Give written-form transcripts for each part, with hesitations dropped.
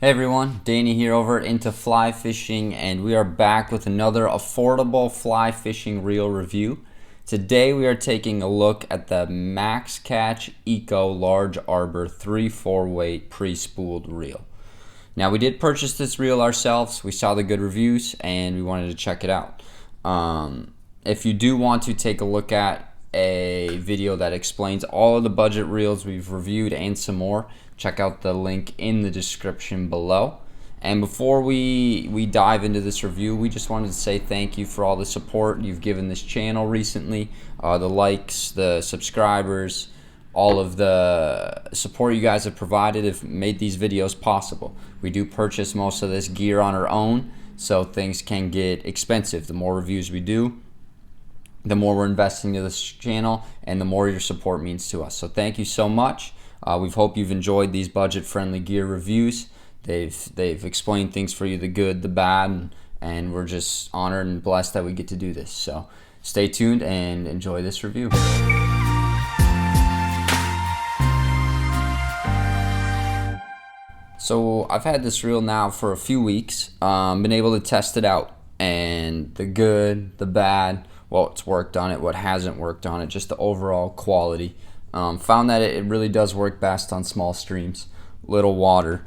Hey everyone, Danny here over at Into Fly Fishing, and we are back with another affordable fly fishing reel review. Today we are taking a look at the Maxcatch Eco Large Arbor 3/4 weight pre-spooled reel. Now we did purchase this reel ourselves. We saw the good reviews and we wanted to check it out. If you do want to take a look at a video that explains all of the budget reels we've reviewed and some more, check out the link in the description below. And before we dive into this review, we just wanted to say thank you for all the support you've given this channel recently, the likes, the subscribers, all of the support you guys have provided have made these videos possible. We do purchase most of this gear on our own, so things can get expensive. The more reviews we do, the more we're investing into this channel, and the more your support means to us. So thank you so much. We hope you've enjoyed these budget-friendly gear reviews. They've explained things for you, the good, the bad, and we're just honored and blessed that we get to do this. So stay tuned and enjoy this review. So I've had this reel now for a few weeks. Been able to test it out, and the good, the bad, what's worked on it, what hasn't worked on it, just the overall quality. Found that it really does work best on small streams, little water.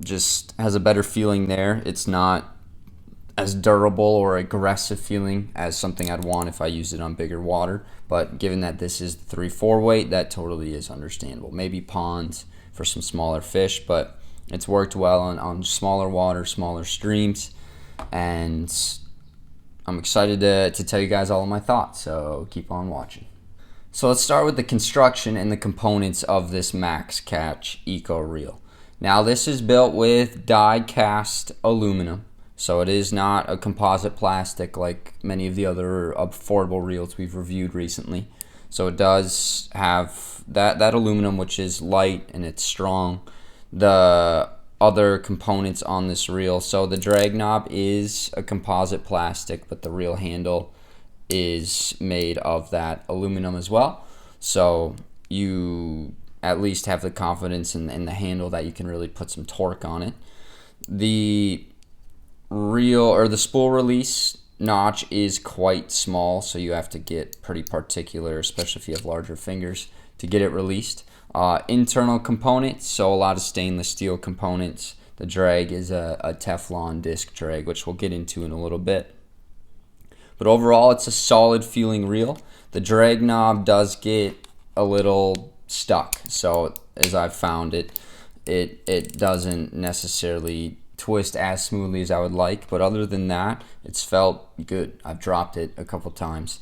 Just has a better feeling there. It's not as durable or aggressive feeling as something I'd want if I used it on bigger water. But given that this is the 3/4 weight, that totally is understandable. Maybe ponds for some smaller fish, but it's worked well on smaller water, smaller streams, and I'm excited to tell you guys all of my thoughts, so keep on watching. So let's start with the construction and the components of this Maxcatch Eco Reel. Now this is built with die-cast aluminum, so it is not a composite plastic like many of the other affordable reels we've reviewed recently. So it does have that aluminum, which is light and it's strong. The other components on this reel, so the drag knob is a composite plastic, but the reel handle is made of that aluminum as well, so you at least have the confidence in the handle that you can really put some torque on it. The reel or the spool release notch is quite small, so you have to get pretty particular, especially if you have larger fingers, to get it released. Internal components, so a lot of stainless steel components. The drag is a Teflon disc drag, which we'll get into in a little bit. But overall, it's a solid feeling reel. The drag knob does get a little stuck, so as I've found it doesn't necessarily twist as smoothly as I would like, but other than that, it's felt good. I've dropped it a couple times,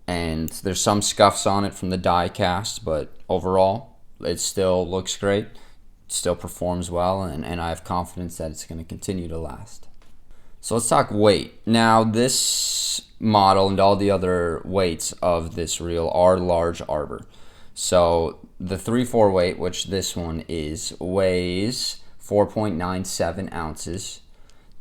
and there's some scuffs on it from the die cast, but overall, it still looks great, still performs well, and I have confidence that it's going to continue to last. So let's talk weight. Now this model and all the other weights of this reel are large arbor. So the 3/4 weight, which this one is, weighs 4.97 ounces.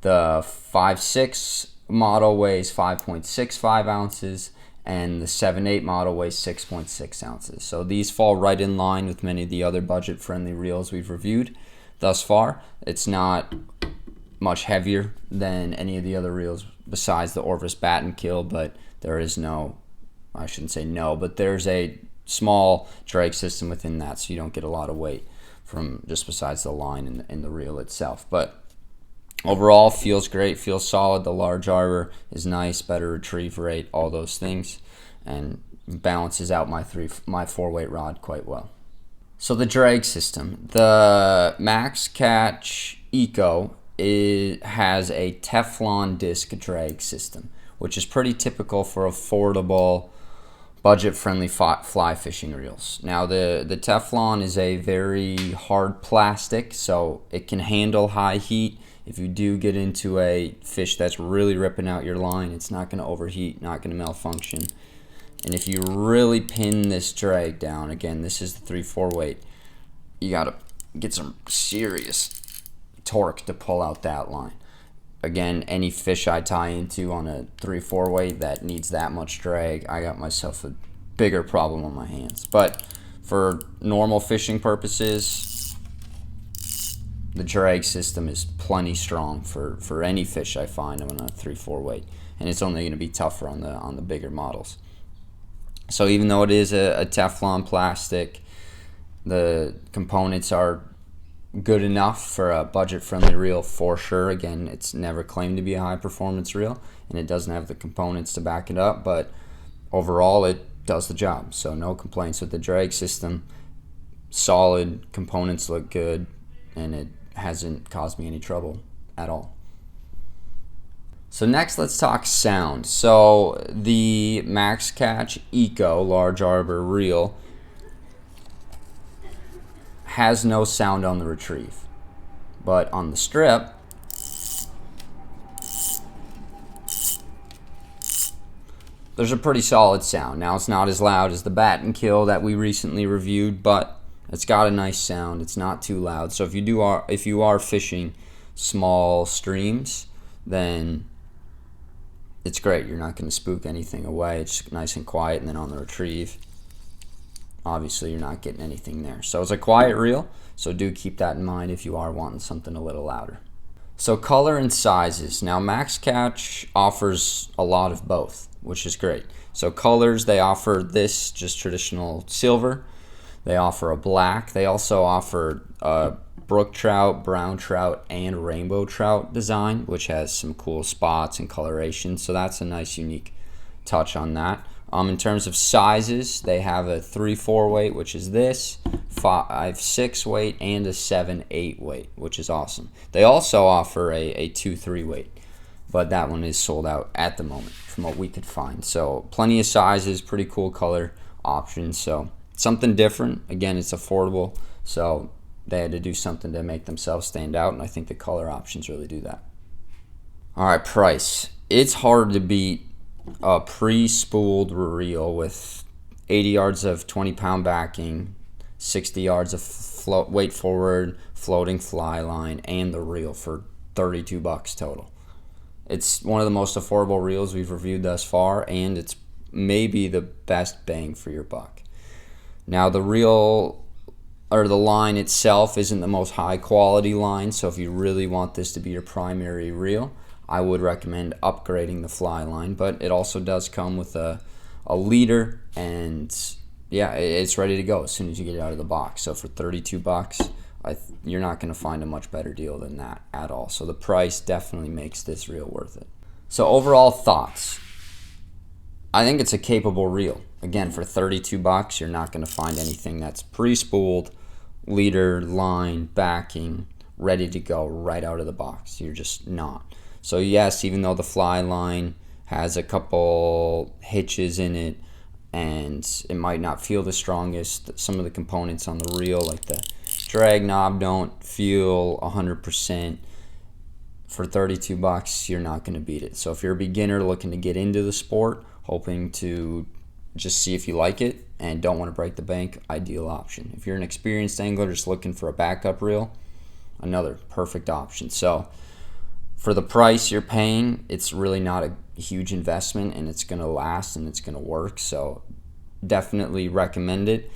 The 5.6 model weighs 5.65 ounces, and the 7.8 model weighs 6.6 ounces. So these fall right in line with many of the other budget-friendly reels we've reviewed thus far. It's not much heavier than any of the other reels besides the Orvis Bat and Kill, but there is no, I shouldn't say no, but there's a small drag system within that, so you don't get a lot of weight from just besides the line in the reel itself. But overall, feels great, feels solid. The large arbor is nice, better retrieve rate, all those things, and balances out my 4-weight rod quite well. So the drag system, the Maxcatch Eco has a Teflon disc drag system, which is pretty typical for affordable, budget-friendly fly fishing reels. Now the Teflon is a very hard plastic, so it can handle high heat. If you do get into a fish that's really ripping out your line, it's not going to overheat, not going to malfunction. And if you really pin this drag down, again, this is the 3/4 weight, you got to get some serious torque to pull out that line. Again, any fish I tie into on a 3/4 weight that needs that much drag, I got myself a bigger problem on my hands. But for normal fishing purposes, the drag system is plenty strong for any fish I find on a 3-4 weight, and it's only going to be tougher on the bigger models. So even though it is a Teflon plastic, the components are good enough for a budget-friendly reel for sure. Again, it's never claimed to be a high-performance reel, and it doesn't have the components to back it up, but overall it does the job. So no complaints with the drag system. Solid, components look good, and it hasn't caused me any trouble at all. So next, let's talk sound. So the Maxcatch Eco Large Arbor Reel has no sound on the retrieve, but on the strip, there's a pretty solid sound. Now, it's not as loud as the Bat and Kill that we recently reviewed, but it's got a nice sound. It's not too loud. So if you are fishing small streams, then it's great. You're not going to spook anything away. It's nice and quiet. And then on the retrieve, obviously you're not getting anything there. So it's a quiet reel, so do keep that in mind if you are wanting something a little louder. So color and sizes. Now Maxcatch offers a lot of both, which is great. So colors, they offer this just traditional silver. They offer a black. They also offer a brook trout, brown trout, and rainbow trout design, which has some cool spots and coloration. So that's a nice unique touch on that. In terms of sizes, they have a 3-4 weight, which is this, 5-6 weight, and a 7-8 weight, which is awesome. They also offer a 2-3 weight, but that one is sold out at the moment from what we could find. So plenty of sizes, pretty cool color options. So something different. Again, it's affordable, so they had to do something to make themselves stand out, and I think the color options really do that. All right, price. It's hard to beat a pre-spooled reel with 80 yards of 20-pound backing, 60 yards of weight forward floating fly line, and the reel for $32 total. It's one of the most affordable reels we've reviewed thus far, and it's maybe the best bang for your buck. Now the reel, or the line itself, isn't the most high quality line, so if you really want this to be your primary reel, I would recommend upgrading the fly line, but it also does come with a leader, and yeah, it's ready to go as soon as you get it out of the box. So for $32, you're not going to find a much better deal than that at all. So the price definitely makes this reel worth it. So overall thoughts. I think it's a capable reel. Again, for $32, you're not going to find anything that's pre-spooled, leader, line, backing, ready to go right out of the box. You're just not. So yes, even though the fly line has a couple hitches in it and it might not feel the strongest, some of the components on the reel, like the drag knob, don't feel 100%. For $32, you're not going to beat it. So if you're a beginner looking to get into the sport, hoping to just see if you like it and don't want to break the bank, ideal option. If you're an experienced angler just looking for a backup reel, another perfect option. So for the price you're paying, it's really not a huge investment, and it's going to last and it's going to work. So definitely recommend it.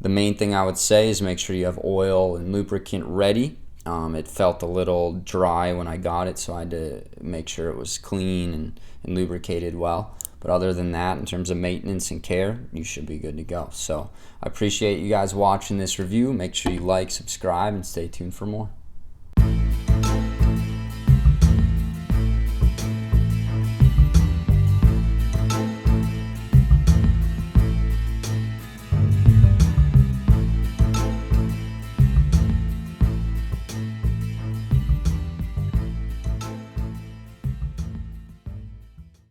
The main thing I would say is make sure you have oil and lubricant ready. It felt a little dry when I got it, so I had to make sure it was clean and lubricated well. But other than that, in terms of maintenance and care, you should be good to go. So I appreciate you guys watching this review. Make sure you like, subscribe, and stay tuned for more.